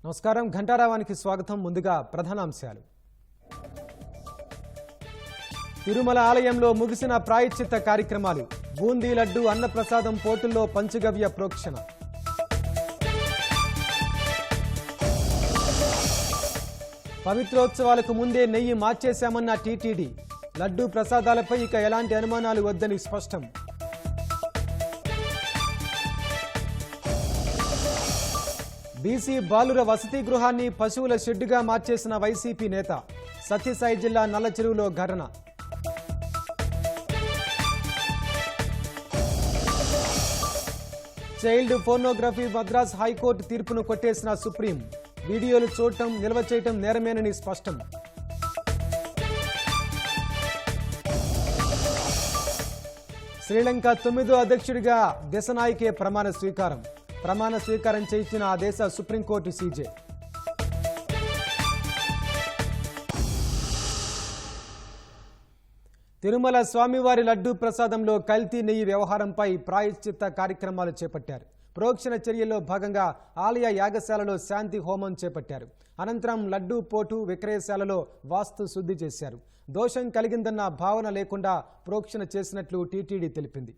నమస్కారం ఘంటారావానికి స్వాగతం. ముందుగా ప్రధానాంశాలు. తిరుమల ఆలయంలో ముగిసిన ప్రాయశ్చిత్త కార్యక్రమాలు. బూందీ లడ్డు అన్నప్రసాదం పోటుల్లో పంచగవ్య ప్రోక్షణ. పవిత్రోత్సవాలకు ముందే నెయ్యి మార్చేశామన్న టీటీడీ. లడ్డు ప్రసాదాలపై ఇక ఎలాంటి అనుమానాలు వద్దని స్పష్టం. బీసీ బాలుర వసతి గృహాన్ని పశువుల షెడ్డుగా మార్చేసిన వైసీపీ నేత. సత్యసాయి జిల్లా నల్లచెరువులో ఘటన. చైల్డ్ పోర్నోగ్రఫీ మద్రాస్ హైకోర్టు తీర్పును కొట్టేసిన సుప్రీం. వీడియోలు చూడటం నిల్వ చేయటం నేరమేనని స్పష్టం. శ్రీలంక 9వ అధ్యక్షుడిగా దశనాయకే ప్రమాణ స్వీకారం. ప్రమాణ స్వీకారం చేయించిన ఆ దేశ సుప్రీంకోర్టు సీజే. తిరుమల స్వామివారి లడ్డూ ప్రసాదంలో కల్తీ నెయ్యి వ్యవహారంపై ప్రాయశ్చిత్త కార్యక్రమాలు చేపట్టారు. ప్రోక్షణ చర్యల్లో భాగంగా ఆలయ యాగశాలలో శాంతి హోమం చేపట్టారు. అనంతరం లడ్డూ పోటు విక్రయశాలలో వాస్తు శుద్ధి చేశారు. దోషం కలిగిందన్న భావన లేకుండా ప్రోక్షణ చేసినట్లు టీటీడీ తెలిపింది.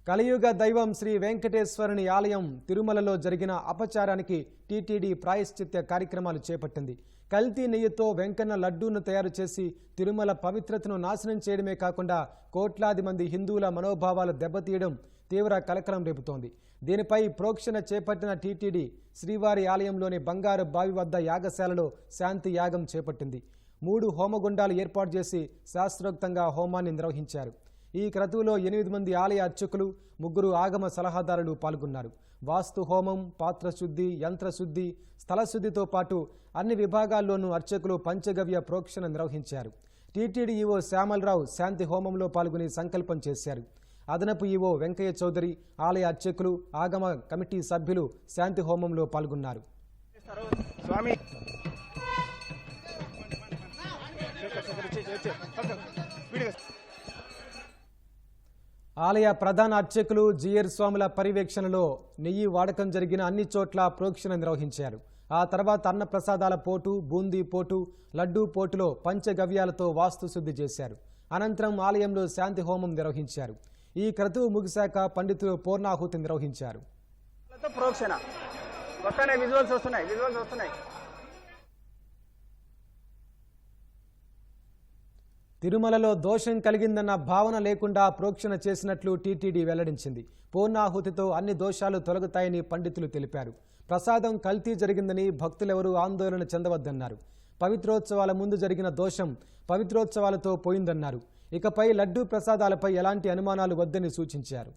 కలియుగ దైవం శ్రీ వెంకటేశ్వరుని ఆలయం తిరుమలలో జరిగిన అపచారానికి టీటీడీ ప్రాయశ్చిత్త కార్యక్రమాలు చేపట్టింది. కల్తీ నెయ్యితో వెంకన్న లడ్డూను తయారు చేసి తిరుమల పవిత్రతను నాశనం చేయడమే కాకుండా కోట్లాది మంది హిందువుల మనోభావాలు దెబ్బతీయడం తీవ్ర కలకలం రేపుతోంది. దీనిపై ప్రోక్షణ చేపట్టిన టీటీడీ శ్రీవారి ఆలయంలోని బంగారు బావి వద్ద యాగశాలలో శాంతి యాగం చేపట్టింది. 3 హోమగుండాలు ఏర్పాటు చేసి శాస్త్రోక్తంగా హోమాన్ని నిర్వహించారు. ఈ క్రతువులో 8 మంది ఆలయ అర్చకులు, 3 ఆగమ సలహాదారులు పాల్గొన్నారు. వాస్తు హోమం, పాత్రశుద్ధి, యంత్రశుద్ధి, స్థలశుద్ధితో పాటు అన్ని విభాగాల్లోనూ అర్చకులు పంచగవ్య ప్రోక్షణ నిర్వహించారు. టీటీడీ ఈవో శ్యామలరావు శాంతి హోమంలో పాల్గొని సంకల్పం చేశారు. అదనపు ఈవో వెంకయ్య చౌదరి, ఆలయ అర్చకులు, ఆగమ కమిటీ సభ్యులు శాంతి హోమంలో పాల్గొన్నారు. ఆలయ ప్రధాన అర్చకులు జిఆర్ స్వాముల పర్యవేక్షణలో నెయ్యి వాడకం జరిగిన అన్ని చోట్ల ప్రోక్షణ నిర్వహించారు. ఆ తర్వాత అన్నప్రసాదాల పోటు, బూందీ పోటు, లడ్డూ పోటులో పంచగవ్యాలతో వాస్తు శుద్ధి చేశారు. అనంతరం ఆలయంలో శాంతి హోమం నిర్వహించారు. ఈ క్రతువు ముగిశాక పండితులు పూర్ణాహుతి నిర్వహించారు. తిరుమలలో దోషం కలిగిందన్న భావన లేకుండా ప్రోక్షణ చేసినట్లు టీటీడీ వెల్లడించింది. పూర్ణాహుతితో అన్ని దోషాలు తొలగుతాయని పండితులు తెలిపారు. ప్రసాదం కల్తీ జరిగిందని భక్తులెవరూ ఆందోళన చెందవద్దన్నారు. పవిత్రోత్సవాల ముందు జరిగిన దోషం పవిత్రోత్సవాలతో పోయిందన్నారు. ఇకపై లడ్డూ ప్రసాదాలపై ఎలాంటి అనుమానాలు వద్దని సూచించారు.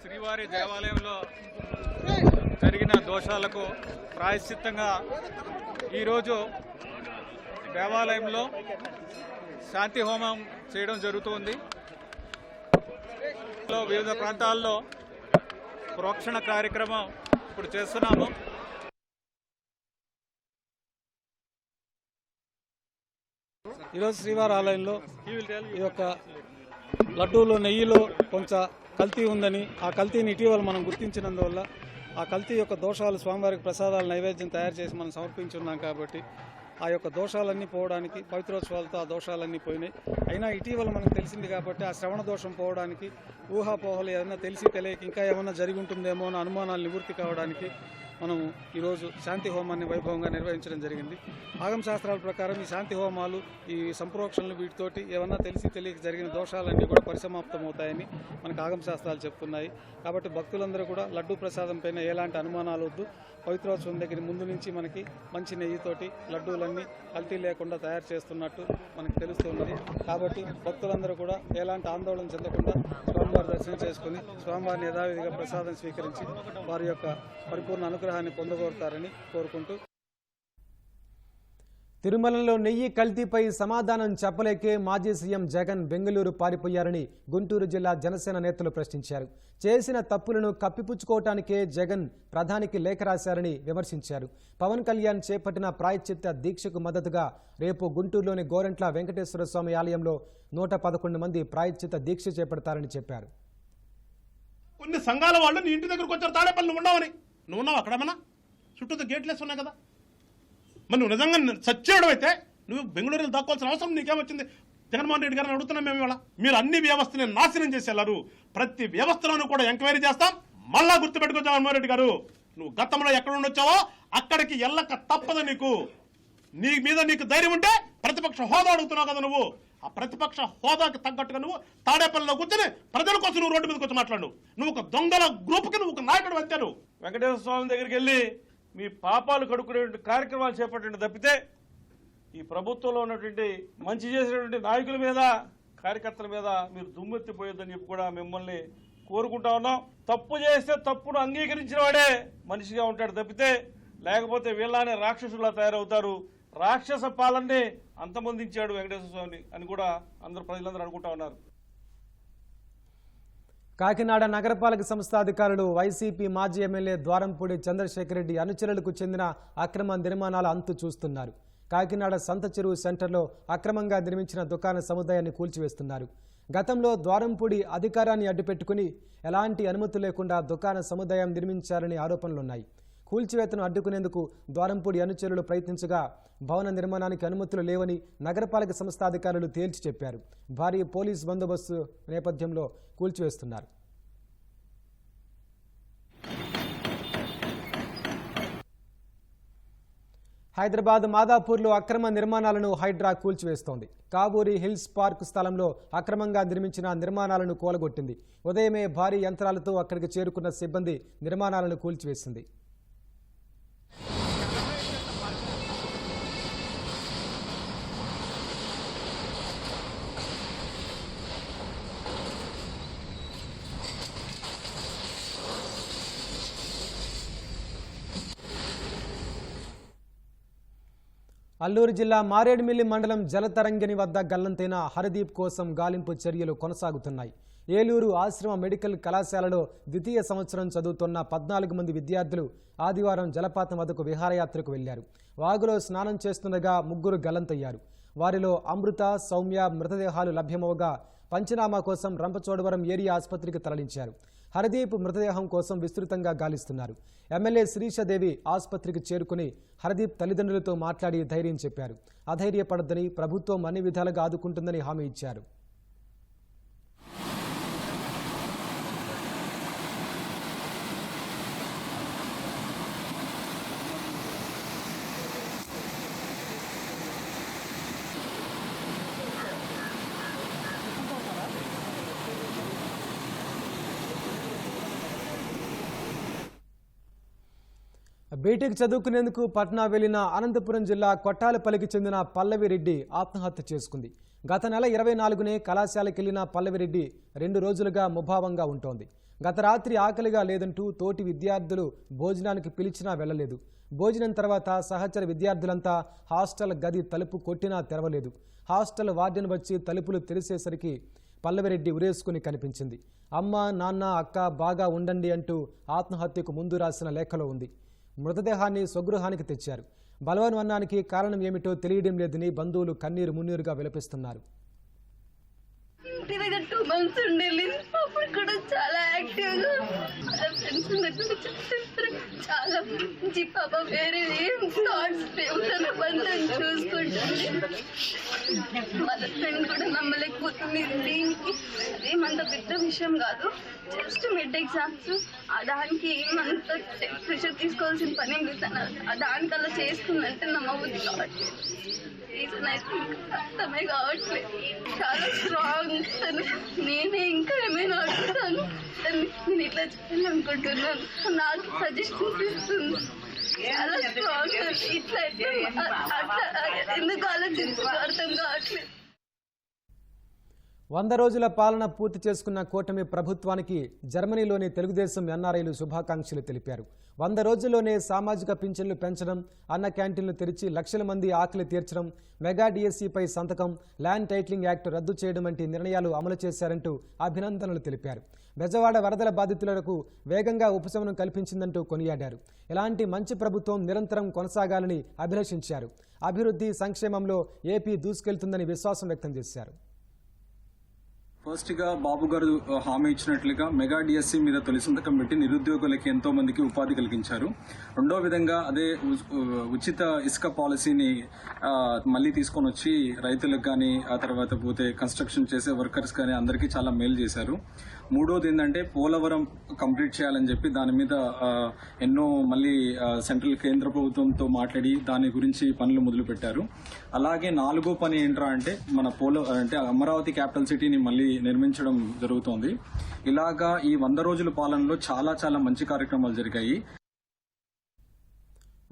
శ్రీవారి దేవాలయంలో జరిగిన దోషాలకు ప్రాయశ్చిత్తంగా ఈరోజు దేవాలయంలో శాంతి హోమం చేయడం జరుగుతుంది. వివిధ ప్రాంతాల్లో ప్రోక్షణ కార్యక్రమం ఇప్పుడు చేస్తున్నాము. ఈరోజు శ్రీవారి ఆలయంలో ఈ యొక్క లడ్డూలో నెయ్యిలో కొంచెం కల్తీ ఉందని, ఆ కల్తీని ఇటీవల మనం గుర్తించినందువల్ల ఆ కల్తీ యొక్క దోషాలు స్వామివారికి ప్రసాదాల నైవేద్యం తయారు చేసి మనం సమర్పించున్నాం కాబట్టి ఆ యొక్క దోషాలన్నీ పోవడానికి పవిత్రోత్సవాలతో ఆ దోషాలన్నీ పోయినాయి. అయినా ఇటీవల మనకు తెలిసింది కాబట్టి ఆ శ్రవణ దోషం పోవడానికి, ఊహాపోహలు ఏదైనా తెలిసి తెలియక ఇంకా ఏమన్నా జరిగి ఉంటుందేమో అన్న అనుమానాలు నివృత్తి కావడానికి మనం ఈరోజు శాంతి హోమాన్ని వైభవంగా నిర్వహించడం జరిగింది. ఆగమ శాస్త్రాల ప్రకారం ఈ శాంతి హోమాలు, ఈ సంప్రోక్షణలు వీటితోటి ఏమన్నా తెలిసి తెలియక జరిగిన దోషాలన్నీ కూడా పరిసమాప్తమవుతాయని మనకు ఆగమ శాస్త్రాలు చెప్తున్నాయి. కాబట్టి భక్తులందరూ కూడా లడ్డూ ప్రసాదం పైన ఎలాంటి అనుమానాలు వద్దు. పవిత్రోత్సవం దగ్గర ముందు నుంచి మనకి మంచి నెయ్యితోటి లడ్డూలన్నీ కల్తీ లేకుండా తయారు చేస్తున్నట్టు మనకు తెలుస్తున్నది. కాబట్టి భక్తులందరూ కూడా ఎలాంటి ఆందోళన చెందకుండా స్వామివారి దర్శనం చేసుకుని స్వామివారిని యథావిధిగా ప్రసాదం స్వీకరించి వారి యొక్క పరిపూర్ణ అనుగ్రహాన్ని పొందగోరుతారని కోరుకుంటూ, తిరుమలలో నెయ్యి కల్తీపై సమాధానం చెప్పలేకే మాజీ సీఎం జగన్ బెంగళూరు పారిపోయారని గుంటూరు జిల్లా జనసేన నేతలు ప్రశ్నించారు. చేసిన తప్పులను కప్పిపుచ్చుకోవటానికే జగన్ ప్రధానికి లేఖ రాశారని విమర్శించారు. పవన్ కళ్యాణ్ చేపట్టిన ప్రాయశ్చిత్త దీక్షకు మద్దతుగా రేపు గుంటూరులోని గోరంట్ల వెంకటేశ్వర స్వామి ఆలయంలో 111 మంది ప్రాయశ్చిత్త దీక్ష చేపడతారని చెప్పారు. కొన్ని సంఘాల వాళ్ళు నీ ఇంటి దగ్గరకు వచ్చారు తాడేపల్లి నువ్వు ఉండవని. నువ్వు ఉన్నావు అక్కడేమన్నా? చుట్టూ గేట్లేసి ఉన్నాయి కదా. మరి నువ్వు నిజంగా సచ్చేయడం అయితే నువ్వు బెంగళూరులో దాక్కోవాల్సిన అవసరం నీకేమొచ్చింది? జగన్మోహన్ రెడ్డి గారిని అడుగుతున్నాం మేము ఇవాళ. మీరు అన్ని వ్యవస్థని నాశనం చేసేలారు. ప్రతి వ్యవస్థలోనూ కూడా ఎంక్వైరీ చేస్తాం. మళ్ళా గుర్తుపెట్టుకో జగన్మోహన్ రెడ్డి గారు, నువ్వు గతంలో ఎక్కడ ఉండొచ్చావో అక్కడికి ఎల్లక తప్పదు. నీ మీద నీకు ధైర్యం ఉంటే ప్రతిపక్ష హోదా అడుగుతున్నావు కదా నువ్వు. ఆ ప్రతిపక్ష హోదాకి తగ్గట్టుగా నువ్వు తాడేపల్లిలో కూర్చొని ప్రజల కోసం నువ్వు రోడ్డు మీదకి వచ్చి మాట్లాడు. నువ్వు ఒక దొంగల గ్రూప్కి నువ్వు ఒక నాయకుడు వచ్చాను. వెంకటేశ్వర స్వామి దగ్గరికి వెళ్ళి మీ పాపాలు కడుక్కునే కార్యక్రమాలు చేపట్టండి తప్పితే ఈ ప్రభుత్వంలో ఉన్నటువంటి మంచి చేసినటువంటి నాయకుల మీద, కార్యకర్తల మీద మీరు దుమ్మెత్తిపోయొద్దని చెప్పి కూడా మిమ్మల్ని కోరుకుంటా ఉన్నాం. తప్పు చేస్తే తప్పును అంగీకరించిన వాడే మనిషిగా ఉంటాడు తప్పితే లేకపోతే వీళ్ళనే రాక్షసులా తయారవుతారు. రాక్షస పాలనని అంతమొందించాడు వెంకటేశ్వర స్వామిని అని కూడా ప్రజలందరూ అనుకుంటా ఉన్నారు. కాకినాడ నగరపాలక సంస్థ అధికారులు వైసీపీ మాజీ ఎమ్మెల్యే ద్వారంపూడి చంద్రశేఖర్ రెడ్డి అనుచరులకు చెందిన అక్రమ నిర్మాణాల అంతు చూస్తున్నారు. కాకినాడ సంత చెరువు సెంటర్లో అక్రమంగా నిర్మించిన దుకాణ సముదాయాన్ని కూల్చివేస్తున్నారు. గతంలో ద్వారంపూడి అధికారాన్ని అడ్డుపెట్టుకుని ఎలాంటి అనుమతి లేకుండా దుకాణ సముదాయం నిర్మించారని ఆరోపణలున్నాయి. కూల్చివేతను అడ్డుకునేందుకు ద్వారంపూడి అనుచరులు ప్రయత్నించగా భవన నిర్మాణానికి అనుమతులు లేవని నగరపాలక సంస్థ అధికారులు తేల్చి చెప్పారు. భారీ పోలీస్ బందోబస్తు నేపథ్యంలో కూల్చివేస్తున్నారు. హైదరాబాద్ మాదాపూర్లో అక్రమ నిర్మాణాలను హైడ్రా కూల్చివేస్తోంది. కాబూరి హిల్స్ పార్క్ స్థలంలో అక్రమంగా నిర్మించిన నిర్మాణాలను కూలగొట్టింది. ఉదయమే భారీ యంత్రాలతో అక్కడికి చేరుకున్న సిబ్బంది నిర్మాణాలను కూల్చివేసింది. అల్లూరు జిల్లా మారేడుమిల్లి మండలం జలతరంగిణి వద్ద గల్లంతైన హరదీప్ కోసం గాలింపు చర్యలు కొనసాగుతున్నాయి. ఏలూరు ఆశ్రమ మెడికల్ కళాశాలలో ద్వితీయ సంవత్సరం చదువుతున్న 14 మంది విద్యార్థులు ఆదివారం జలపాతం వద్దకు విహారయాత్రకు వెళ్లారు. వాగులో స్నానం చేస్తుండగా 3 గల్లంతయ్యారు. వారిలో అమృత, సౌమ్య మృతదేహాలు లభ్యమవగా పంచనామా కోసం రంపచోడవరం ఏరియా ఆసుపత్రికి తరలించారు. హరదీప్ మృతదేహం కోసం విస్తృతంగా గాలిస్తున్నారు. ఎమ్మెల్యే శిరీషాదేవి ఆసుపత్రికి చేరుకుని హరదీప్ తల్లిదండ్రులతో మాట్లాడి ధైర్యం చెప్పారు. అధైర్యపడద్దని, ప్రభుత్వం అన్ని విధాలుగా ఆదుకుంటుందని హామీ ఇచ్చారు. బీటెక్ చదువుకునేందుకు పట్నా వెళ్లిన అనంతపురం జిల్లా కొట్టాలపల్లికి చెందిన పల్లవిరెడ్డి ఆత్మహత్య చేసుకుంది. గత నెల 24నే కళాశాలకెళ్లిన పల్లవిరెడ్డి 2 రోజులుగా ముభావంగా ఉంటోంది. గత రాత్రి ఆకలిగా లేదంటూ తోటి విద్యార్థులు భోజనానికి పిలిచినా వెళ్లలేదు. భోజనం తర్వాత సహచర విద్యార్థులంతా హాస్టల్ గది తలుపు కొట్టినా తెరవలేదు. హాస్టల్ వార్డెన్ వచ్చి తలుపులు తెరిచేసరికి పల్లవిరెడ్డి ఉరేసుకుని కనిపించింది. అమ్మ, నాన్న, అక్క బాగా ఉండండి అంటూ ఆత్మహత్యకు ముందు రాసిన లేఖలో ఉంది. మృతదేహాన్ని స్వగృహానికి తెచ్చారు. బలవన్మరణానికి కారణం ఏమిటో తెలియడం లేదని బంధువులు కన్నీరు మున్నీరుగా విలపిస్తున్నారు. ఇంటి దగ్గర 2 months ఉండేది. అప్పుడు కూడా చాలా యాక్టివ్గా ఫ్రెండ్స్ దగ్గర చెప్తారు. చాలా మంచి పాప, వేరే ఏం థాట్స్ లేవు. తన బంధం చూసుకుంటుంది. వాళ్ళ ఫ్రెండ్ కూడా నమ్మలేకపోతుంది. దీనికి అదేమంత పెద్ద విషయం కాదు, జస్ట్ మిడ్ ఎగ్జామ్స్. దానికి ఏమంత ప్రెషర్ తీసుకోవాల్సిన పని ఏం లేదు. దానికల్లా చేసుకుందంటే నమ్మబుద్ధి కావట్లేదు. రీజన్ అయితే అర్థమే కావట్లేదు. చాలా స్ట్రాంగ్. నేనే ఇంకా ఏమైనా అడుగుతాను, నేను ఇట్లా చేయాలనుకుంటున్నాను. నాకు సజెషన్స్ ఇస్తుంది. చాలా స్ట్రాంగ్. ఇట్లా అట్లా ఎందుకు ఆలోచించుకో అర్థం కావట్లేదు. 100 రోజుల పాలన పూర్తి చేసుకున్న కూటమి ప్రభుత్వానికి జర్మనీలోని తెలుగుదేశం ఎన్ఆర్ఐలు శుభాకాంక్షలు తెలిపారు. 100 రోజుల్లోనే సామాజిక పింఛన్లు పెంచడం, అన్న క్యాంటీన్లు తెరిచి లక్షల మంది ఆకలి తీర్చడం, మెగా డిఎస్సిపై సంతకం, ల్యాండ్ టైటిలింగ్ యాక్ట్ రద్దు చేయడం వంటి నిర్ణయాలు అమలు చేశారంటూ అభినందనలు తెలిపారు. బెజవాడ వరదల బాధితులకు వేగంగా ఉపశమనం కల్పించిందంటూ కొనియాడారు. ఇలాంటి మంచి ప్రభుత్వం నిరంతరం కొనసాగాలని అభిలషించారు. అభివృద్ధి, సంక్షేమంలో ఏపీ దూసుకెళ్తుందని విశ్వాసం వ్యక్తం చేశారు. ఫస్ట్గా బాబు గారు హామీ ఇచ్చినట్లుగా మెగా డిఎస్సి మీద తొలి సంతకం పెట్టి నిరుద్యోగులకి ఎంతో మందికి ఉపాధి కలిగించారు. రెండో విధంగా అదే ఉచిత ఇసుక పాలసీని మళ్ళీ తీసుకొని వచ్చి రైతులకు కానీ ఆ తర్వాత పోతే కన్స్ట్రక్షన్ చేసే వర్కర్స్ కానీ అందరికీ చాలా మేలు చేశారు. మూడోది ఏంటంటే పోలవరం కంప్లీట్ చేయాలని చెప్పి దాని మీద ఎన్నో మళ్ళీ సెంట్రల్ కేంద్ర ప్రభుత్వంతో మాట్లాడి దాని గురించి పనులు మొదలు పెట్టారు. అలాగే నాలుగో పని ఏంట్రా అంటే మన అంటే అమరావతి క్యాపిటల్ సిటీని మళ్ళీ నిర్మించడం జరుగుతోంది. ఇలాగా ఈ 100 రోజుల పాలనలో చాలా చాలా మంచి కార్యక్రమాలు జరిగాయి.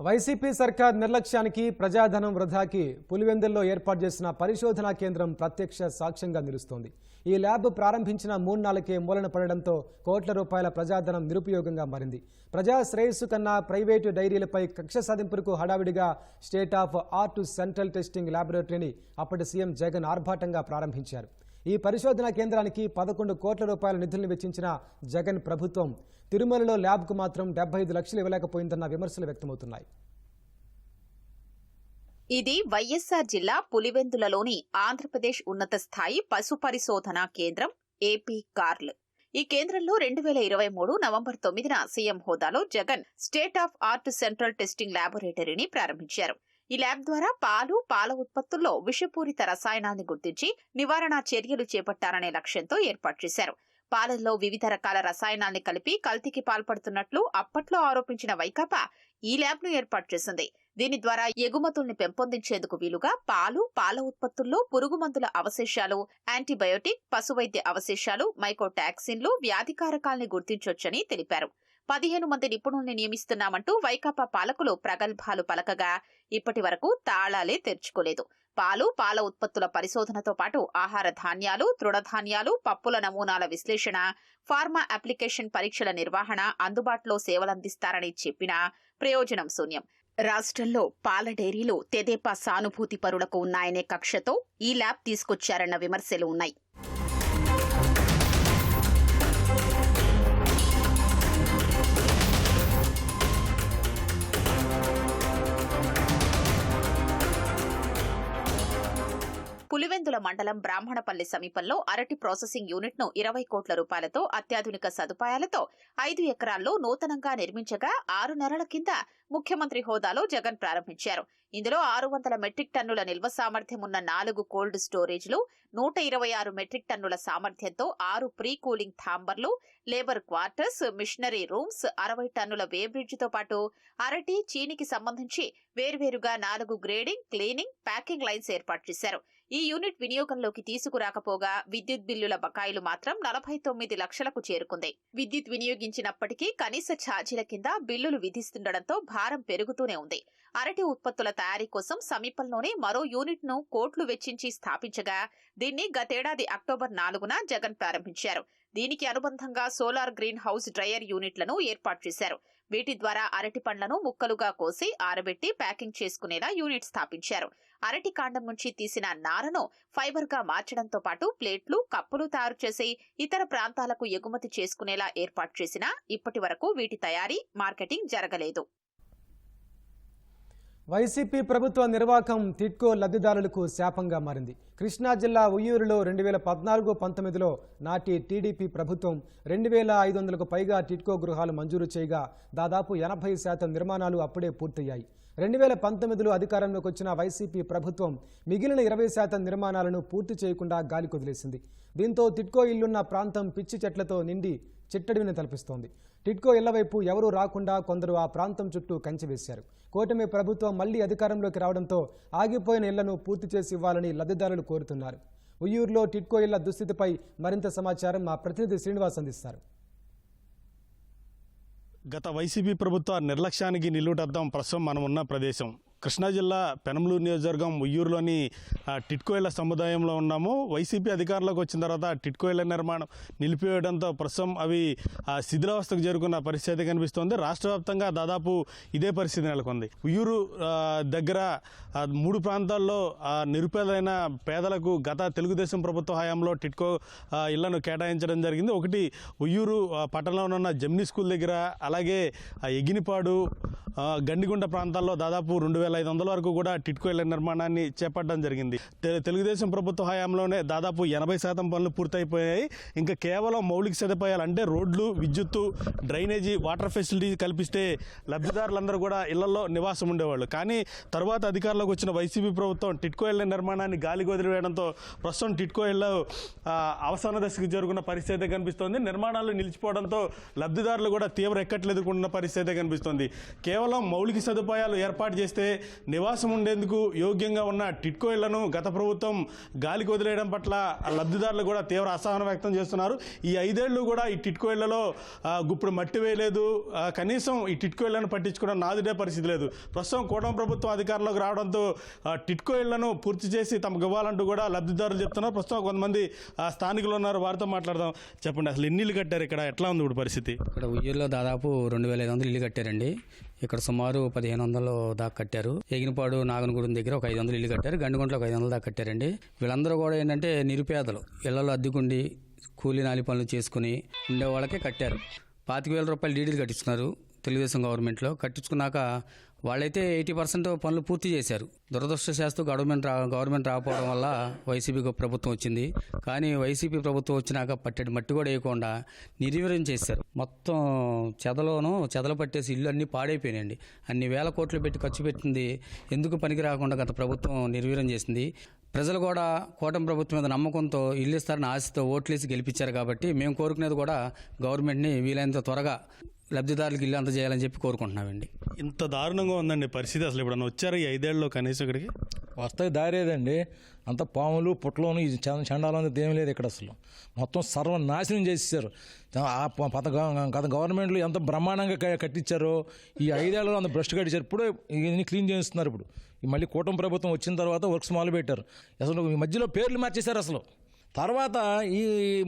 వైసీపీ సర్కార్ నిర్లక్ష్యానికి ప్రజాధనం వృధాకి పులివెందుల్లో ఏర్పాటు చేసిన పరిశోధనా కేంద్రం ప్రత్యక్ష సాక్ష్యంగా నిలుస్తోంది. ఈ ల్యాబ్ ప్రారంభించిన 3 నెలలకే మూలన పడడంతో కోట్ల రూపాయల ప్రజాధనం నిరుపయోగంగా మారింది. ప్రజా శ్రేయస్సు కన్నా ప్రైవేటు డైరీలపై కక్ష సాధింపులకు హడావిడిగా state of art central testing ల్యాబొరేటరీని అప్పటి సీఎం జగన్ ఆర్భాటంగా ప్రారంభించారు. ఈ పరిశోధనా కేంద్రానికి 11 కోట్ల రూపాయల నిధులను వెచ్చించిన జగన్ ప్రభుత్వం తిరుమలలో ల్యాబ్కు మాత్రం 75 లక్షలు ఇవ్వలేకపోయిందన్న విమర్శలు వ్యక్తమవుతున్నాయి. ఇది వైఎస్ఆర్ జిల్లా పులివెందులలోని ఆంధ్రప్రదేశ్ ఉన్నత స్థాయి పశు పరిశోధనా కేంద్రం ఏపీ కార్ల్. ఈ కేంద్రంలో 2023 నవంబర్ 9న సీఎం హోదాలో Jagan state of art central testing ల్యాబొరేటరీని ప్రారంభించారు. ఈ ల్యాబ్ ద్వారా పాల ఉత్పత్తుల్లో విషపూరిత రసాయనాన్ని గుర్తించి నివారణ చర్యలు చేపట్టాలనే లక్ష్యంతో ఏర్పాటు చేశారు. పాలల్లో వివిధ రకాల రసాయనాల్ని కలిపి కల్తీకి పాల్పడుతున్నట్లు అప్పట్లో ఆరోపించిన వైకాపా ఈ ల్యాబ్ ను ఏర్పాటు చేసింది. దీని ద్వారా ఎగుమతుల్ని పెంపొందించేందుకు వీలుగా పాల ఉత్పత్తుల్లో పురుగుమందుల అవశేషాలు, యాంటీబయోటిక్, పశువైద్య అవశేషాలు, మైకోటాక్సిన్లు, వ్యాధికారకాల్ని గుర్తించొచ్చని తెలిపారు. 15 మంది నిపుణుల్ని నియమిస్తున్నామంటూ వైకాపా పాలకులు ప్రగల్భాలు పలకగా ఇప్పటి వరకు తాళాలే తెరుచుకోలేదు. పాల ఉత్పత్తుల పరిశోధనతో పాటు ఆహార ధాన్యాలు, తృణధాన్యాలు, పప్పుల నమూనాల విశ్లేషణ, ఫార్మా అప్లికేషన్ పరీక్షల నిర్వహణ, అందుబాటులో సేవలందిస్తారని చెప్పినా ప్రయోజనం శూన్యం. రాష్ట్రంలో పాల డైరీలు తెదేపా సానుభూతి పరులకు ఉన్నాయనే కక్షతో ఈ ల్యాబ్ తీసుకొచ్చారన్న విమర్శలు ఉన్నాయి. పులివెందుల మండలం బ్రాహ్మణపల్లి సమీపంలో అరటి ప్రాసెసింగ్ యూనిట్ ను 20 కోట్ల రూపాయలతో అత్యాధునిక సదుపాయాలతో 5 ఎకరాల్లో నూతనంగా నిర్మించగా 6 నెలల కింద ముఖ్యమంత్రి హోదాలో జగన్ ప్రారంభించారు. ఇందులో 600 మెట్రిక్ టన్నుల నిల్వ సామర్థ్యం ఉన్న 4 కోల్డ్ స్టోరేజ్లు, 126 మెట్రిక్ టన్నుల సామర్థ్యంతో 6 ప్రీ కూలింగ్ థాంబర్లు, లేబర్ క్వార్టర్స్, మిషనరీ రూమ్స్, 60 టన్నుల వేబ్రిడ్జితో పాటు అరటి, చీనికి సంబంధించి వేర్వేరుగా 4 గ్రేడింగ్, క్లీనింగ్, ప్యాకింగ్ లైన్స్ ఏర్పాటు చేశారు. ఈ యూనిట్ వినియోగంలోకి తీసుకురాకపోగా విద్యుత్ బిల్లుల బకాయిలు మాత్రం 49 లక్షలకు చేరుకుంది. విద్యుత్ వినియోగించినప్పటికీ కనీస ఛార్జీల కింద బిల్లులు విధిస్తుండటంతో భారం పెరుగుతూనే ఉంది. అరటి ఉత్పత్తుల తయారీ కోసం సమీపంలోనే మరో యూనిట్ ను కోట్లు వెచ్చించి స్థాపించగా దీన్ని గతేడాది అక్టోబర్ 4న జగన్ ప్రారంభించారు. దీనికి అనుబంధంగా సోలార్ గ్రీన్ హౌస్ డ్రయర్ యూనిట్లను ఏర్పాటు చేశారు. వీటి ద్వారా అరటి పండ్లను ముక్కలుగా కోసి ఆరబెట్టి ప్యాకింగ్ చేసుకునేలా యూనిట్ స్థాపించారు. అరటి కాండం నుంచి తీసిన నారను ఫైబర్ గా మార్చడంతో పాటు ప్లేట్లు, కప్పులు తయారు చేసి ఇతర ప్రాంతాలకు ఎగుమతి చేసుకునేలా ఏర్పాటు చేసినా ఇప్పటి వరకు వీటి తయారీ, మార్కెటింగ్ జరగలేదు. వైసీపీ ప్రభుత్వ నిర్వాకం టిడ్కో లబ్ధిదారులకు శాపంగా మారింది. కృష్ణా జిల్లా ఉయ్యూరులో 2014-19లో నాటి టీడీపీ ప్రభుత్వం 2500కు పైగా టిడ్కో గృహాలు మంజూరు చేయగా దాదాపు 80% నిర్మాణాలు అప్పుడే పూర్తయ్యాయి. 2019లో అధికారంలోకి వచ్చిన వైసీపీ ప్రభుత్వం మిగిలిన 20% నిర్మాణాలను పూర్తి చేయకుండా గాలి కొదిలేసింది. దీంతో టిడ్కో ఇళ్లున్న ప్రాంతం పిచ్చి చెట్లతో నిండి చిట్టడివిని తలపిస్తోంది. టిడ్కో ఇళ్ల వైపు ఎవరూ రాకుండా కొందరు ఆ ప్రాంతం చుట్టూ కంచె వేశారు. కూటమి ప్రభుత్వం మళ్లీ అధికారంలోకి రావడంతో ఆగిపోయిన ఇళ్లను పూర్తి చేసి ఇవ్వాలని లబ్ధిదారులు కోరుతున్నారు. ఉయ్యూరులో టిడ్కో ఇళ్ల దుస్థితిపై మరింత సమాచారం మా ప్రతినిధి శ్రీనివాస్ అందిస్తారు. గత వైసీపీ ప్రభుత్వ నిర్లక్ష్యానికి నిలువుటద్దం ప్రస్తుతం మనం ఉన్న ప్రదేశం కృష్ణా జిల్లా పెనమలూరు నియోజకవర్గం ఉయ్యూరులోని టిడ్కో ఇళ్ల సముదాయంలో ఉన్నాము. వైసీపీ అధికారంలోకి వచ్చిన తర్వాత టిడ్కో ఇళ్ల నిర్మాణం నిలిపివేయడంతో ప్రస్తుతం అవి శిథిలావస్థకు చేరుకున్న పరిస్థితి కనిపిస్తోంది. రాష్ట్ర వ్యాప్తంగా దాదాపు ఇదే పరిస్థితి నెలకొంది. ఉయ్యూరు దగ్గర 3 ప్రాంతాల్లో నిరుపేదలైన పేదలకు గత తెలుగుదేశం ప్రభుత్వ హయాంలో టిడ్కో ఇళ్లను కేటాయించడం జరిగింది. ఒకటి ఉయ్యూరు పట్టణంలో ఉన్న జమ్నీ స్కూల్ దగ్గర, అలాగే ఎగినిపాడు, గండిగుంట ప్రాంతాల్లో దాదాపు 2000 12,500 వరకు కూడా టిట్కో ఇళ్ల నిర్మాణాన్ని చేపట్టడం జరిగింది. తెలుగుదేశం ప్రభుత్వ హయాంలోనే దాదాపు 80% పనులు పూర్తయిపోయాయి. ఇంకా కేవలం మౌలిక సదుపాయాలు అంటే రోడ్లు, విద్యుత్తు, డ్రైనేజీ, వాటర్ ఫెసిలిటీ కల్పిస్తే లబ్ధిదారులందరూ కూడా ఇళ్లలో నివాసం ఉండేవాళ్ళు. కానీ తర్వాత అధికారంలోకి వచ్చిన వైసీపీ ప్రభుత్వం టిట్కో ఇళ్ల నిర్మాణాన్ని గాలికి వదిలివేయడంతో ప్రస్తుతం టిట్కో ఇళ్లు అవసాన దశకు జరుగుతున్న పరిస్థితి కనిపిస్తోంది. నిర్మాణాలు నిలిచిపోవడంతో లబ్ధిదారులు కూడా తీవ్ర ఎక్కట్లు ఎదుర్కొంటున్న పరిస్థితి కనిపిస్తోంది. కేవలం మౌలిక సదుపాయాలు ఏర్పాటు చేస్తే నివాసం ఉండేందుకు యోగ్యంగా ఉన్న టిట్కో ఇళ్లను గత ప్రభుత్వం గాలికి వదిలేయడం పట్ల లబ్ధిదారులు కూడా తీవ్ర అసహనం వ్యక్తం చేస్తున్నారు. ఈ 5 ఏళ్లు కూడా ఈ టిట్కో ఇళ్లలో గుప్పుడు మట్టి వేయలేదు, కనీసం ఈ టిట్కో ఇళ్లను పట్టించుకున్న నాదుడే పరిస్థితి లేదు. ప్రస్తుతం కూటమి ప్రభుత్వం అధికారంలోకి రావడంతో టిట్కో ఇళ్లను పూర్తి చేసి తమకు ఇవ్వాలంటూ కూడా లబ్ధిదారులు చెప్తున్నారు. ప్రస్తుతం కొంతమంది స్థానికులు ఉన్నారు, వారితో మాట్లాడదాం. చెప్పండి, అసలు ఎన్ని ఇల్లు కట్టారు ఇక్కడ, ఎట్లా ఉంది ఇప్పుడు పరిస్థితి? ఇక్కడ ఉయ్యూరులో దాదాపు 2,500 ఇల్లు కట్టారండి. ఇక్కడ సుమారు 1,500 దాకా కట్టారు. ఎగినపాడు నాగనగూడెం దగ్గర ఒక 500 ఇల్లు కట్టారు. గండిగుంటలో ఒక 500 దాకా కట్టారండి. వీళ్ళందరూ కూడా ఏంటంటే నిరుపేదలు, ఇళ్లలో అద్దెకుండి కూలీ నాలి పనులు చేసుకుని ఉండే వాళ్ళకే కట్టారు. 25,000 రూపాయలు డీడీలు కట్టించుకున్నారు తెలుగుదేశం గవర్నమెంట్లో. కట్టించుకున్నాక వాళ్ళైతే 80% పనులు పూర్తి చేశారు. దురదృష్టశాస్తు గవర్నమెంట్ రాకపోవడం వల్ల వైసీపీ ప్రభుత్వం వచ్చింది. కానీ వైసీపీ ప్రభుత్వం వచ్చినాక పట్టెడు మట్టి కూడా వేయకుండా నిర్వీర్యం చేశారు. మొత్తం చెదలు పట్టేసి ఇల్లు అన్నీ పాడైపోయినాయండి. అన్ని వేల కోట్లు పెట్టి ఖర్చు పెట్టింది ఎందుకు పనికి రాకుండా గత ప్రభుత్వం నిర్వీర్యం చేసింది. ప్రజలు కూడా కూటమి ప్రభుత్వం మీద నమ్మకంతో ఇల్లు ఇస్తారని ఆశతో ఓట్లేసి గెలిపించారు. కాబట్టి మేము కోరుకునేది కూడా గవర్నమెంట్ని వీలైనంత త్వరగా లబ్ధిదారులకు ఇల్లు అంత చేయాలని చెప్పి కోరుకుంటున్నామండి. ఇంత దారుణంగా ఉందండి పరిస్థితి. అసలు ఇప్పుడు వచ్చారు ఈ 5 ఏళ్ళలో కనీసం ఇక్కడికి? వస్తాయి దారేదండి. అంత పాములు పుట్టలోను ఈ చండాలం ఏం లేదు ఇక్కడ. అసలు మొత్తం సర్వనాశనం చేసేసారు. గత గవర్నమెంట్లు ఎంత బ్రహ్మాండంగా కట్టించారో ఈ 5 ఏళ్ళలో అంత భ్రష్టు కట్టించారు. ఇప్పుడే ఇవన్నీ క్లీన్ చేస్తున్నారు. ఇప్పుడు మళ్ళీ కూటమి ప్రభుత్వం వచ్చిన తర్వాత వర్క్స్ మొదలు పెట్టారు. అసలు ఈ మధ్యలో పేర్లు మార్చేశారు. అసలు తర్వాత ఈ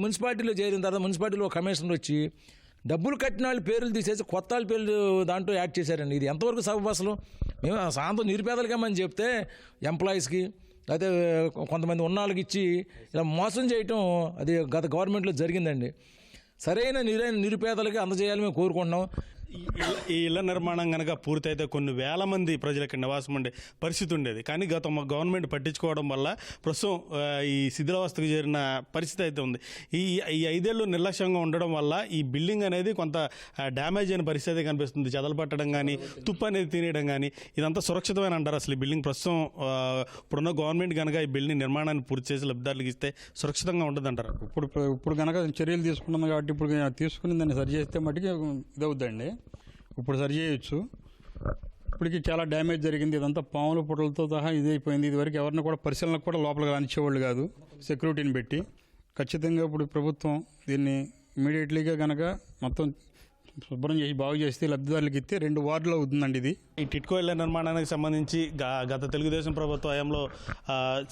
మున్సిపాలిటీలో చేరిన తర్వాత మున్సిపాలిటీలో కమిషనర్ వచ్చి డబ్బులు కట్టిన వాళ్ళు పేర్లు తీసేసి కొత్త వాళ్ళ పేర్లు దాంట్లో యాడ్ చేశారండి. ఇది ఎంతవరకు సబబు? అసలు మేము సాయంత్రం నిరుపేదలకేమని చెప్తే ఎంప్లాయీస్కి అయితే కొంతమంది ఉన్న వాళ్ళకి ఇచ్చి ఇలా మోసం చేయటం అది గత గవర్నమెంట్లో జరిగిందండి. సరైన నిరుపేదలకి అందజేయాలని మేము కోరుకుంటున్నాం. ఈ ఇళ్ల నిర్మాణం కనుక పూర్తయితే కొన్ని వేల మంది ప్రజలకి నివాసం ఉండే పరిస్థితి ఉండేది. కానీ గత గవర్నమెంట్ పట్టించుకోవడం వల్ల ప్రస్తుతం ఈ శిథిలావస్థకు చేరిన పరిస్థితి అయితే ఉంది. ఈ 5 ఏళ్ళు నిర్లక్ష్యంగా ఉండడం వల్ల ఈ బిల్డింగ్ అనేది కొంత డ్యామేజ్ అయిన పరిస్థితి కనిపిస్తుంది. చెదలు పట్టడం కానీ, తుప్పు అనేది తినేయడం కానీ, ఇదంతా సురక్షితమైన అంటారు. అసలు ఈ బిల్డింగ్ ప్రస్తుతం ఇప్పుడున్న గవర్నమెంట్ కనుక ఈ బిల్డింగ్ నిర్మాణాన్ని పూర్తి చేసి లబ్ధిదారులకు ఇస్తే సురక్షితంగా ఉంటుంది అంటారు. ఇప్పుడు కనుక చర్యలు తీసుకున్నాం కాబట్టి ఇప్పుడు తీసుకుని దాన్ని సరి చేస్తే మటుకు ఇదవుద్దండి. ఇప్పుడు సరి చేయొచ్చు. ఇప్పటికీ చాలా డ్యామేజ్ జరిగింది. ఇదంతా పాముల పుట్టలతో సహా ఇది అయిపోయింది. ఇదివరకు ఎవరిని కూడా పరిశీలనకు కూడా లోపలికి రానిచ్చేవాళ్ళు కాదు, సెక్యూరిటీని పెట్టి. ఖచ్చితంగా ఇప్పుడు ప్రభుత్వం దీన్ని ఇమీడియట్లీగా కనుక మొత్తం శుభ్రం చేసి బాగు చేస్తే లబ్ధిదారులకు ఇస్తే 2 వార్డులు అవుతుందండి. ఇది ఈ టిట్కో ఇళ్ల నిర్మాణానికి సంబంధించి గత తెలుగుదేశం ప్రభుత్వ హయాంలో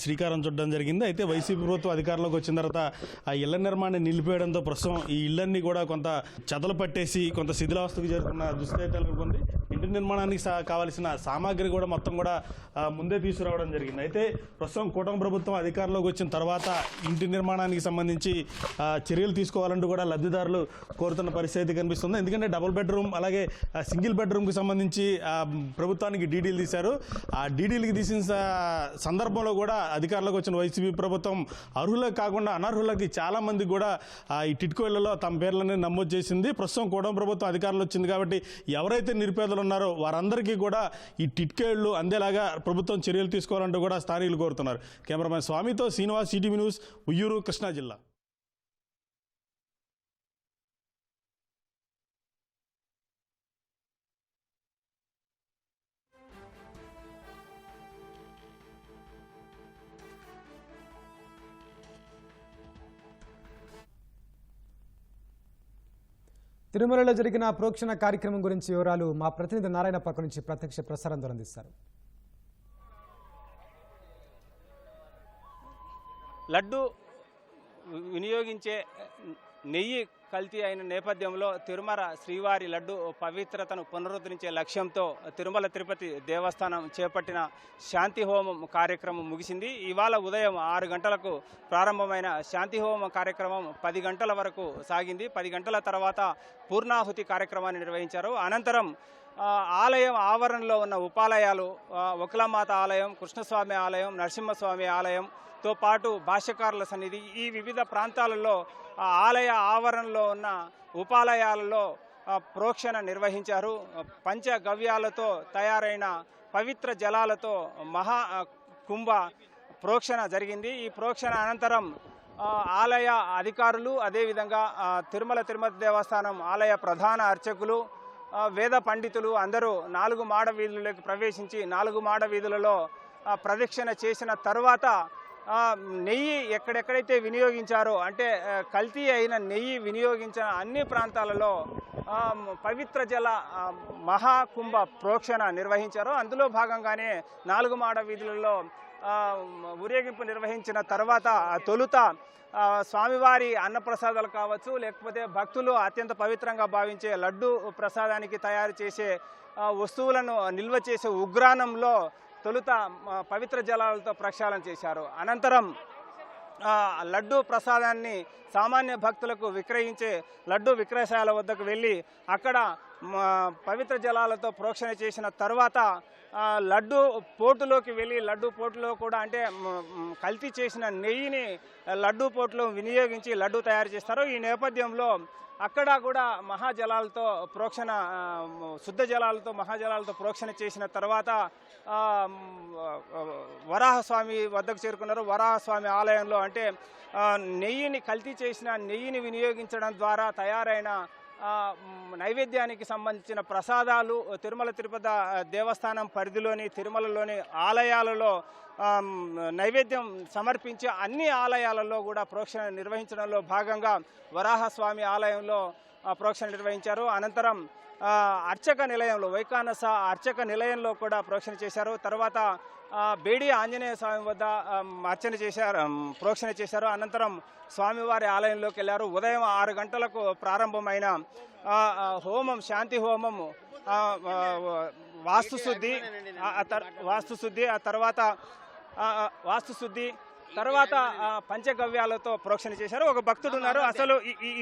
శ్రీకారం చుట్టడం జరిగింది. అయితే వైసీపీ ప్రభుత్వం అధికారంలోకి వచ్చిన తర్వాత ఆ ఇళ్ల నిర్మాణాన్ని నిలిపేయడంతో ప్రస్తుతం ఈ ఇళ్లన్నీ కూడా కొంత చెదలు పట్టేసి కొంత శిథిలావస్థకు చేరుకున్న దుస్థితి నెలకొంది. ఇంటి నిర్మాణానికి కావాల్సిన సామాగ్రి కూడా మొత్తం కూడా ముందే తీసుకురావడం జరిగింది. అయితే ప్రస్తుతం కూటమి ప్రభుత్వం అధికారంలోకి వచ్చిన తర్వాత ఇంటి నిర్మాణానికి సంబంధించి చర్యలు తీసుకోవాలంటూ కూడా లబ్ధిదారులు కోరుతున్న పరిస్థితి కనిపిస్తుంది. ఎందుకంటే డబుల్ బెడ్రూమ్ అలాగే సింగిల్ బెడ్రూమ్కి సంబంధించి ప్రభుత్వానికి డీడీలు తీశారు. ఆ డీడీలకి తీసిన సందర్భంలో కూడా అధికారంలోకి వచ్చిన వైసీపీ ప్రభుత్వం అర్హులకు కాకుండా అనర్హులకి చాలా మంది కూడా ఈ టిట్కో ఇళ్లలో తమ పేర్లని నమోదు చేసింది. ప్రస్తుతం కూటమి ప్రభుత్వం అధికారంలో వచ్చింది కాబట్టి ఎవరైతే నిరుపేదలు ఉన్నారో వారందరికీ కూడా ఈ టిట్కో ఇళ్లు అందేలాగా ప్రభుత్వం చర్యలు తీసుకోవాలంటూ కూడా స్థానికులు కోరుతున్నారు. కెమెరామెన్ స్వామితో శ్రీనివాస్, ఈటీవీ న్యూస్, ఉయ్యూరు, కృష్ణా జిల్లా. తిరుమలలో జరిగిన ప్రోక్షణ కార్యక్రమం గురించి వివరాలు మా ప్రతినిధి నారాయణ పక్క నుంచి ప్రత్యక్ష ప్రసారం ద్వారా అందిస్తారు. లడ్డు వినియోగించే నెయ్యి కల్తీ అయిన నేపథ్యంలో తిరుమల శ్రీవారి లడ్డు పవిత్రతను పునరుద్ధరించే లక్ష్యంతో తిరుమల తిరుపతి దేవస్థానం చేపట్టిన శాంతి హోమం కార్యక్రమం ముగిసింది. ఇవాళ ఉదయం 6 గంటలకు ప్రారంభమైన శాంతి హోమం కార్యక్రమం 10 గంటల వరకు సాగింది. 10 గంటల తర్వాత పూర్ణాహుతి కార్యక్రమాన్ని నిర్వహించారు. అనంతరం ఆలయం ఆవరణలో ఉన్న ఉపాలయాలు, ఒకలామాత ఆలయం, కృష్ణస్వామి ఆలయం, నరసింహస్వామి ఆలయంతో పాటు భాష్యకారుల సన్నిధి, ఈ వివిధ ప్రాంతాలలో ఆలయ ఆవరణలో ఉన్న ఉపాలయాలలో ప్రోక్షణ నిర్వహించారు. పంచగవ్యాలతో తయారైన పవిత్ర జలాలతో మహా కుంభ ప్రోక్షణ జరిగింది. ఈ ప్రోక్షణ అనంతరం ఆలయ అధికారులు, అదేవిధంగా తిరుమల తిరుపతి దేవస్థానం ఆలయ ప్రధాన అర్చకులు, వేద పండితులు అందరూ 4 మాడ వీధులలోకి ప్రవేశించి 4 మాడ వీధులలో ప్రదక్షిణ చేసిన తర్వాత నెయ్యి ఎక్కడెక్కడైతే వినియోగించారో, అంటే కల్తీ అయిన నెయ్యి వినియోగించిన అన్ని ప్రాంతాలలో పవిత్ర జల మహాకుంభ ప్రోక్షణ నిర్వహించారు. అందులో భాగంగానే 4 మాడ వీధులలో ఊరేగింపు నిర్వహించిన తర్వాత తొలుత స్వామివారి అన్నప్రసాదాలు కావచ్చు, లేకపోతే భక్తులు అత్యంత పవిత్రంగా భావించే లడ్డు ప్రసాదానికి తయారు చేసే వస్తువులను నిల్వ చేసే ఉగ్రానంలో తొలుత పవిత్ర జలాలతో ప్రక్షాళన చేశారు. అనంతరం లడ్డు ప్రసాదాన్ని సామాన్య భక్తులకు విక్రయించే లడ్డు విక్రయశాల వద్దకు వెళ్ళి అక్కడ పవిత్ర జలాలతో ప్రోక్షణ చేసిన తర్వాత లడ్డు పోటులోకి వెళ్ళి లడ్డు పోటులో కూడా, అంటే కల్తీ చేసిన నెయ్యిని లడ్డు పోటులో వినియోగించి లడ్డు తయారు చేస్తారు. ఈ నేపథ్యంలో అక్కడ కూడా మహాజలాలతో ప్రోక్షణ, శుద్ధ జలాలతో మహాజలాలతో ప్రోక్షణ చేసిన తర్వాత వరాహస్వామి వద్దకు చేరుకున్నారు. వరాహస్వామి ఆలయంలో, అంటే నెయ్యిని కల్తీ చేసిన నెయ్యిని వినియోగించడం ద్వారా తయారైన నైవేద్యానికి సంబంధించిన ప్రసాదాలు తిరుమల తిరుపతి దేవస్థానం పరిధిలోని తిరుమలలోని ఆలయాలలో నైవేద్యం సమర్పించి అన్ని ఆలయాలలో కూడా ప్రోక్షణ నిర్వహించడంలో భాగంగా వరాహస్వామి ఆలయంలో ప్రోక్షణ నిర్వహించారు. అనంతరం అర్చక నిలయంలో, వైకానస అర్చక నిలయంలో కూడా ప్రోక్షణ చేశారు. తర్వాత బేడి ఆంజనేయ స్వామి వద్ద అర్చన చేశారు, ప్రోక్షణ చేశారు. అనంతరం స్వామివారి ఆలయంలోకి వెళ్ళారు. ఉదయం 6 గంటలకు ప్రారంభమైన హోమం, శాంతి హోమం, వాస్తుశుద్ధి తర్వాత పంచగవ్యాలతో ప్రోక్షణ చేశారు. ఒక భక్తుడు ఉన్నారు. అసలు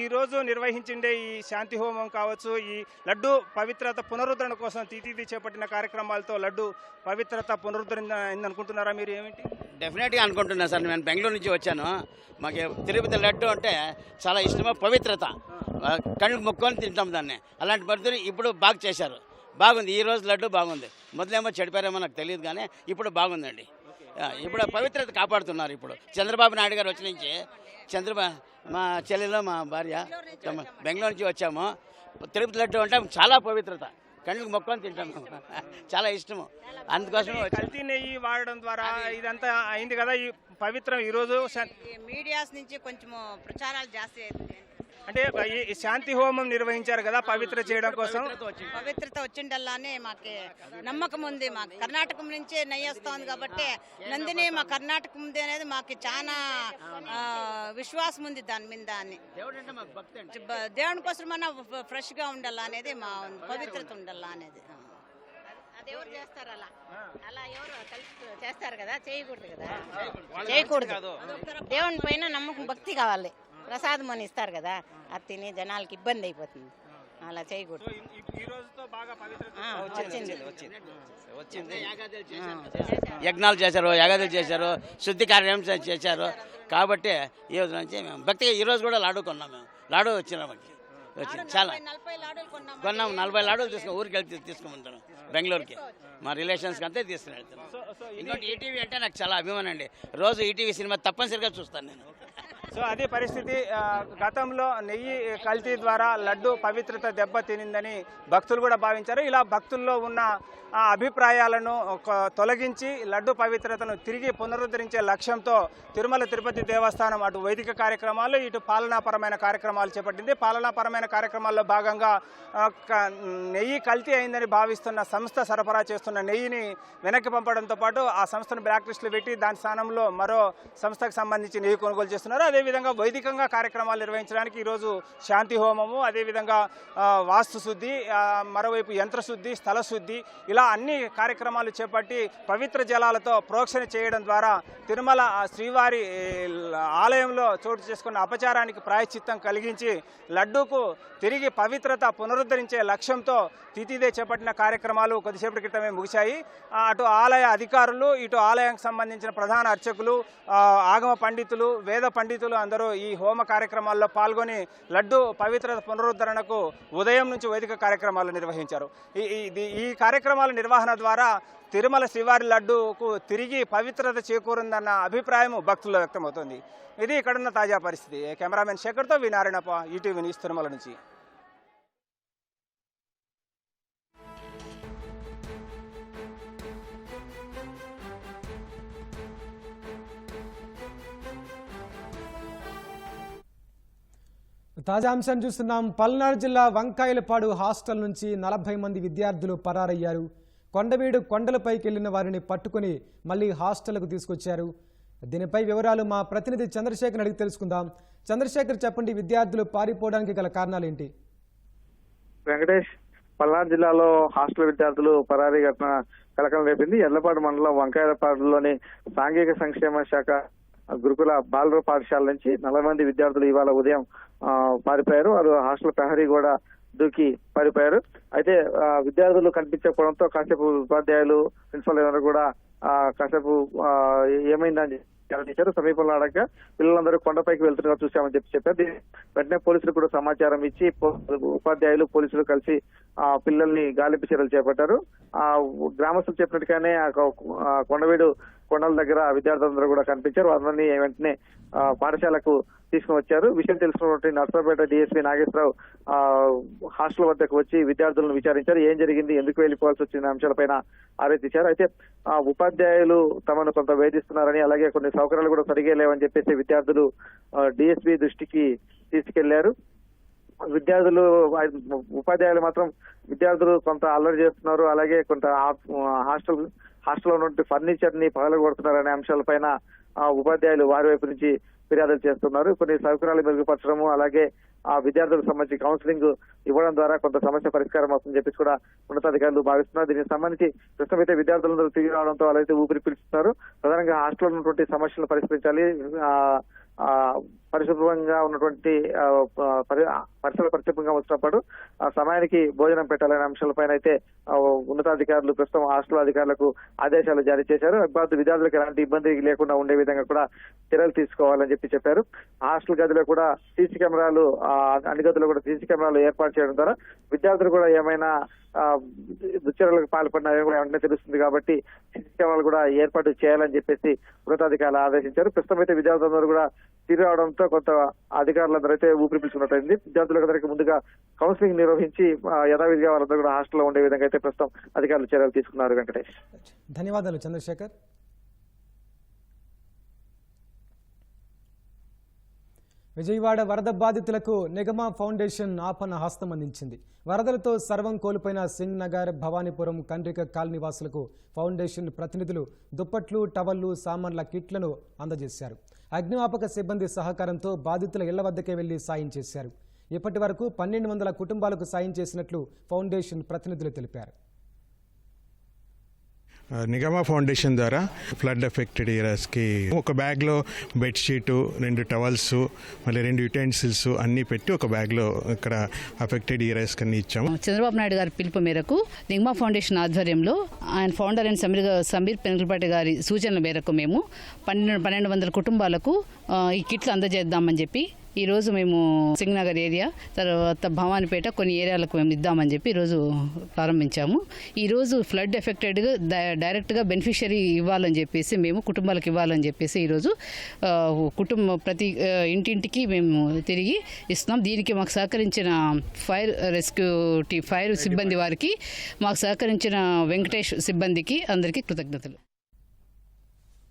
ఈ రోజు నిర్వహించిండే ఈ శాంతి హోమం కావచ్చు, ఈ లడ్డు పవిత్రత పునరుద్ధరణ కోసం టీటీడీ చేపట్టిన కార్యక్రమాలతో లడ్డు పవిత్రత పునరుద్ధరణ అయిందనుకుంటున్నారా మీరు? ఏమిటి? డెఫినెట్గా అనుకుంటున్నాను సార్. నేను బెంగళూరు నుంచి వచ్చాను. మాకు తిరుపతి లడ్డు అంటే చాలా ఇష్టమో, పవిత్రత, కళ్ళు మొక్కుకొని తింటాం దాన్ని. అలాంటి పద్ధతిని ఇప్పుడు బాగా చేశారు. బాగుంది. ఈ రోజు లడ్డు బాగుంది. మొదలేమో చెడిపారేమో నాకు తెలియదు, కానీ ఇప్పుడు బాగుందండి. ఇప్పుడు పవిత్రత కాపాడుతున్నారు. ఇప్పుడు చంద్రబాబు నాయుడు గారు వచ్చి నుంచి మా చెల్లెలో మా భార్య బెంగళూరు నుంచి వచ్చాము. తిరుపతి లడ్డు అంటే చాలా పవిత్రత, కళ్ళకి మొక్కని తింటాము, చాలా ఇష్టము. అందుకోసం కల్తీ నెయ్యి వాడడం ద్వారా ఇదంతా అయింది కదా. ఈ పవిత్రం ఈరోజు మీడియాస్ నుంచి కొంచెం ప్రచారాలు జాస్తి అవుతుంది. అంటే ఈ శాంతి హోమం నిర్వహించారు కదా పవిత్ర చేయడం కోసం. పవిత్రత వచ్చిండల్లానే మాకు నమ్మకం ఉంది. మాకు కర్ణాటకం నుంచే నెయ్యి వస్తుంది కాబట్టి నందిని మా కర్ణాటకం ఉంది అనేది మాకు చాలా విశ్వాసం ఉంది దాని మీద. అని దేవుని కోసమన్నా ఫ్రెష్గా ఉండాలా అనేది, మా పవిత్రత ఉండాలా అనేది. ఎవరు చేస్తారు అలా అలా ఎవరు కలిసి చేస్తారు కదా, చేయకూడదు కదా, చేయకూడదు. దేవుని పైన నమ్మకం, భక్తి కావాలి. ప్రసాదం అని ఇస్తారు కదా, అది తిని జనాలకి ఇబ్బంది అయిపోతుంది. అలా చేయకూడదు. యజ్ఞాలు చేశారు, యాగాదులు చేశారు, శుద్ధి కార్యం చేశారు. కాబట్టి ఈ రోజు నుంచి మేము భక్తిగా ఈరోజు కూడా లాడు కొన్నాం. మేము లాడు వచ్చినామండి, చాలా కొన్నాం. 40 లాడులు తీసుకుని ఊరికి వెళ్తే తీసుకుని బెంగళూరుకి మా రిలేషన్స్కి అంతే తీసుకుని వెళ్తున్నాం. ఇంకోటి ఈటీవీ అంటే నాకు చాలా అభిమానం అండి. రోజు ఈటీవీ సినిమా తప్పనిసరిగా చూస్తాను నేను. సో అదే పరిస్థితి. గతంలో నెయ్యి కల్తీ ద్వారా లడ్డు పవిత్రత దెబ్బతినిందని భక్తులు కూడా భావించారు. ఇలా భక్తుల్లో ఉన్న అభిప్రాయాలను తొలగించి లడ్డు పవిత్రతను తిరిగి పునరుద్ధరించే లక్ష్యంతో తిరుమల తిరుపతి దేవస్థానం అటు వైదిక కార్యక్రమాలు, ఇటు పాలనాపరమైన కార్యక్రమాలు చేపట్టింది. పాలనాపరమైన కార్యక్రమాల్లో భాగంగా నెయ్యి కల్తీ అయిందని భావిస్తున్న సంస్థ సరఫరా చేస్తున్న నెయ్యిని వెనక్కి పంపడంతో పాటు ఆ సంస్థను బ్లాక్ లిస్టులు పెట్టి దాని స్థానంలో మరో సంస్థకు సంబంధించి నెయ్యి కొనుగోలు చేస్తున్నారు. అదేవిధంగా అదేవిధంగా వైదికంగా కార్యక్రమాలు నిర్వహించడానికి ఈరోజు శాంతి హోమము, అదేవిధంగా వాస్తు శుద్ధి, మరోవైపు యంత్రశుద్ధి, స్థల శుద్ధి, ఇలా అన్ని కార్యక్రమాలు చేపట్టి పవిత్ర జలాలతో ప్రోక్షణ చేయడం ద్వారా తిరుమల శ్రీవారి ఆలయంలో చోటు చేసుకున్న అపచారానికి ప్రాయశ్చిత్తం కలిగించి లడ్డూకు తిరిగి పవిత్రత పునరుద్ధరించే లక్ష్యంతో తిథిదే చేపట్టిన కార్యక్రమాలు కొద్దిసేపటి క్రితమే ముగిశాయి. అటు ఆలయ అధికారులు, ఇటు ఆలయానికి సంబంధించిన ప్రధాన అర్చకులు, ఆగమ పండితులు, వేద పండితులు అందరూ ఈ హోమ కార్యక్రమాల్లో పాల్గొని లడ్డు పవిత్రత పునరుద్ధరణకు ఉదయం నుంచి వైదిక కార్యక్రమాలు నిర్వహించారు. ఈ కార్యక్రమాల నిర్వహణ ద్వారా తిరుమల శ్రీవారి లడ్డూకు తిరిగి పవిత్రత చేకూరిందన్న అభిప్రాయం భక్తుల్లో వ్యక్తమవుతోంది. ఇది ఇక్కడున్న తాజా పరిస్థితి. కెమెరామెన్ శేఖర్తో వి నారాయణప్ప, ఈటీవీ న్యూస్, తిరుమల నుంచి. తాజా అంశాన్ని చూస్తున్నాం. పల్నాడు జిల్లా వంకాయలపాడు హాస్టల్ నుంచి 40 మంది విద్యార్థులు పరారయ్యారు. కొండవీడు కొండలపైకి వెళ్లిన వారిని పట్టుకుని మళ్లీ హాస్టల్కు తీసుకొచ్చారు. దీనిపై వివరాలు మా ప్రతినిధి చంద్రశేఖర్ అడిగి తెలుసుకుందాం. చంద్రశేఖర్, చెప్పండి, విద్యార్థులు పారిపోవడానికి గల కారణాలు ఏంటి? వెంకటేష్, పల్నాడు జిల్లాలో హాస్టల్ విద్యార్థులు పరారీ ఘటన కలకలం రేపింది. ఎర్లపాడు మండలం వంకాయలపాడులోని సాంఘిక సంక్షేమ శాఖ గురుకుల బాలుర పాఠశాల నుంచి 40 మంది విద్యార్థులు ఇవాళ ఉదయం పారిపోయారు. వారు హాస్టల్ ప్రహరీ కూడా దూకి పారిపోయారు. అయితే విద్యార్థులు కనిపించకపోవడంతో కాసేపు ఉపాధ్యాయులు, ప్రిన్సిపల్ ఎవరు కూడా కాసేపు ఏమైందని చేశారు. సమీపంలో అడగ పిల్లలందరూ కొండపైకి వెళ్తున్నగా చూసామని చెప్పారు. వెంటనే పోలీసులు కూడా సమాచారం ఇచ్చి ఉపాధ్యాయులు, పోలీసులు కలిసి పిల్లల్ని గాలింపు చర్యలు చేపట్టారు. గ్రామస్తులు చెప్పినట్టుగానే కొండవీడు కొండల దగ్గర విద్యార్థులందరూ కూడా కనిపించారు. వారిని వెంటనే పాఠశాలకు తీసుకుని వచ్చారు. విషయం తెలుసుకున్నటువంటి నర్సరావుపేట డిఎస్పీ నాగేశ్వరరావు హాస్టల్ వద్దకు వచ్చి విద్యార్థులను విచారించారు. ఏం జరిగింది, ఎందుకు వెళ్లిపోవాల్సి వచ్చిన అంశాలపైన ఆరా తీశారు. అయితే ఉపాధ్యాయులు తమను కొంత వేధిస్తున్నారని, అలాగే కొన్ని సౌకర్యాలు కూడా సరిగా లేవని చెప్పేసి విద్యార్థులు డిఎస్పీ దృష్టికి తీసుకెళ్లారు. విద్యార్థులు, ఉపాధ్యాయులు మాత్రం విద్యార్థులు కొంత అల్లరి చేస్తున్నారు, అలాగే కొంత హాస్టల్లో ఉన్నటువంటి ఫర్నిచర్ ని పగలగొడుతున్నారనే అంశాలపైన ఉపాధ్యాయులు వారి వైపు నుంచి ఫిర్యాదులు చేస్తున్నారు. కొన్ని సౌకర్యాలు మెరుగుపరచడము, అలాగే ఆ విద్యార్థులకు సంబంధించి కౌన్సిలింగ్ ఇవ్వడం ద్వారా కొంత సమస్య పరిష్కారం అవుతుందని చెప్పేసి కూడా ఉన్నతాధికారులు భావిస్తున్నారు. దీనికి సంబంధించి ప్రస్తుతం అయితే విద్యార్థులందరూ తిరిగి రావడంతో వాళ్ళైతే ఊపిరి పీల్చుతున్నారు. ప్రధానంగా హాస్టల్లో ఉన్నటువంటి సమస్యలను పరిష్కరించాలి, పరిశుభ్రంగా ఉన్నటువంటి పరిసర పరిశుభ్రంగా వచ్చినప్పుడు సమయానికి భోజనం పెట్టాలనే అంశాలపైన అయితే ఉన్నతాధికారులు ప్రస్తుతం హాస్టల్ అధికారులకు ఆదేశాలు జారీ చేశారు. విద్యార్థులకు ఎలాంటి ఇబ్బంది లేకుండా ఉండే విధంగా కూడా చర్యలు తీసుకోవాలని చెప్పారు. హాస్టల్ గదిలో కూడా సీసీ కెమెరాలు, అన్ని గదుల్లో కూడా సీసీ కెమెరాలు ఏర్పాటు చేయడం ద్వారా విద్యార్థులు కూడా ఏమైనా దుశ్చర్యలకు పాల్పడినా కూడా వెంటనే తెలుస్తుంది కాబట్టి సీసీ కెమెరాలు కూడా ఏర్పాటు చేయాలని చెప్పేసి ఉన్నతాధికారులు ఆదేశించారు. ప్రస్తుతం అయితే విద్యార్థులందరూ కూడా తిరిగి రావడంతో కొంత అధికారులందరూ అయితే ఊపిరి పీల్చుకున్నట్టయింది. విద్యార్థులందరికీ ముందుగా కౌన్సిలింగ్ నిర్వహించి యథావిధిగా వాళ్ళందరూ కూడా హాస్టల్లో ఉండే విధంగా అయితే ప్రస్తుతం అధికారులు చర్యలు తీసుకున్నారు. వెంకటేష్, ధన్యవాదాలు చంద్రశేఖర్. విజయవాడ వరద బాధితులకు నిగమ ఫౌండేషన్ ఆపన్న హస్తం అందించింది. వరదలతో సర్వం కోల్పోయిన సింగ్ నగర్, భవానీపురం, కండ్రిక కాలనీవాసులకు ఫౌండేషన్ ప్రతినిధులు దుప్పట్లు, టవళ్లు, సామాన్ల కిట్లను అందజేశారు. అగ్నిమాపక సిబ్బంది సహకారంతో బాధితుల ఇళ్ల వద్దకే వెళ్లి సాయం చేశారు. ఇప్పటి వరకు 1200 కుటుంబాలకు సాయం చేసినట్లు ఫౌండేషన్ ప్రతినిధులు తెలిపారు. నిగమ ఫౌండేషన్ ద్వారా ఫ్లడ్ ఎఫెక్టెడ్ ఏరియాస్కి ఒక బ్యాగ్లో బెడ్షీటు, 2 టవల్స్, మళ్ళీ 2 యుటెన్సిల్స్ అన్నీ పెట్టి ఒక బ్యాగ్లో ఇక్కడ అఫెక్టెడ్ ఏరియాస్కి అన్ని ఇచ్చాము. చంద్రబాబు నాయుడు గారి పిలుపు మేరకు నిగమ ఫౌండేషన్ ఆధ్వర్యంలో ఆయన ఫౌండర్ అయిన సమీర్ పెనుకలపాటి గారి సూచనల మేరకు మేము 1200 కుటుంబాలకు ఈ కిట్లు అందజేద్దామని చెప్పి ఈరోజు మేము సింగ్ నగర్ ఏరియా, తర్వాత భవానీపేట కొన్ని ఏరియాలకు మేము ఇద్దామని చెప్పి ఈరోజు ప్రారంభించాము. ఈరోజు ఫ్లడ్ ఎఫెక్టెడ్గా డైరెక్ట్గా బెనిఫిషియరీ ఇవ్వాలని చెప్పేసి, మేము కుటుంబాలకు ఇవ్వాలని చెప్పేసి ఈరోజు ప్రతి ఇంటింటికి మేము తిరిగి ఇస్తున్నాం. దీనికి మాకు సహకరించిన ఫైర్ సిబ్బంది వారికి, మాకు సహకరించిన వెంకటేష్ సిబ్బందికి అందరికీ కృతజ్ఞతలు.